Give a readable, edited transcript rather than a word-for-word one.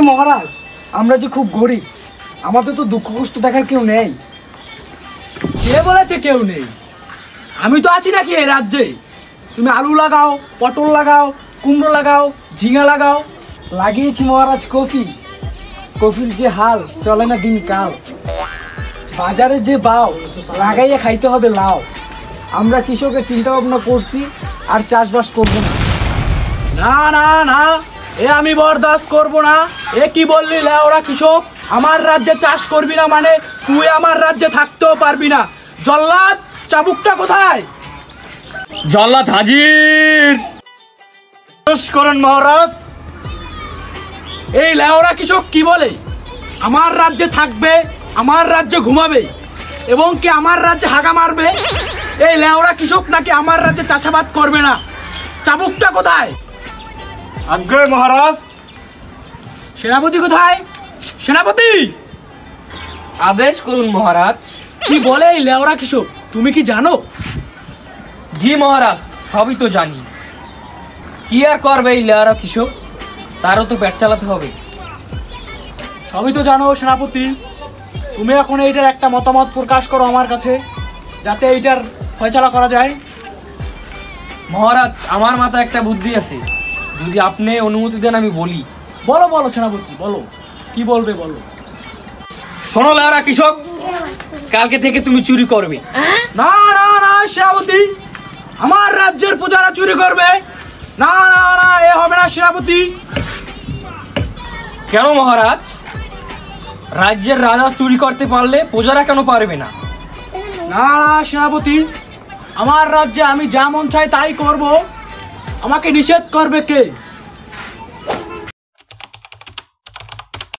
মহারাজ, আমরা যে খুব গরিব, আমাদের তো দুঃখ কষ্ট দেখার কেউ নেই। কে বলেছে কেউ নেই? আমি তো আছি নাকি এই রাজ্যে? তুমি আলু লাগাও, পটল লাগাও, কুমড়ো লাগাও, ঝিঙা লাগাও। লাগিয়েছি মহারাজ কফি। কফির যে হাল, চলে না দিন কাল। বাজারে যে বাও, লাগাইয়া খাইতে হবে লাউ। আমরা কৃষকের চিন্তা ভাবনা করছি, আর চাষবাস করবো না। না না না, এ আমি বরদাস্ত করবো না। এ কি বললি লেওরা কৃষক? আমার রাজ্যে চাষ করবি না মানে তুই আমার রাজ্যে থাকতেও পারবি না। জল্লাদ, চাবুকটা কোথায়? জল্লাদ হাজির। করেন মহারাজ। এই লেওরা কৃষক কি বলে? আমার রাজ্যে থাকবে, আমার রাজ্যে ঘুমাবে এবং কি আমার রাজ্যে হাগা মারবে। এই লেওরা কৃষক নাকি আমার রাজ্যে চাষাবাদ করবে না। চাবুকটা কোথায়? আজ্ঞে মহারাজ। সেনাপতি কোথায়? সেনাপতি, আদেশ করুন মহারাজ। কি বলে এই লেওরা কৃষক? তুমি কি জানো? জি মহারাজ, সবই তো জানি। কি আর করবে এই লেয়ারা কৃষক? তারও তো পেট চালাতে হবে। সবই তো জানো সেনাপতি। তুমি এখন এইটার একটা মতামত প্রকাশ করো আমার কাছে, যাতে এইটার ফয়সালা করা যায়। মহারাজ, আমার মাথায় একটা বুদ্ধি আছে, যদি আপনি অনুমতি দেন আমি বলি। বলো বলো সেনাপতি, বলো কি বলবে বলো। শোনো লেয়ারা কৃষক, কালকে থেকে তুমি চুরি করবে। না না না সেনাপতি, আমার রাজ্যের প্রজারা চুরি করবে? না না না, এ হবে না সেনাপতি। কেন মহারাজ? রাজ্যের রাজা চুরি করতে পারলে প্রজারা কেন পারবে না? না না সেনাপতি, আমার রাজ্যে আমি যা মন চাই তাই করব। আমাকে নিষেধ করবে কে?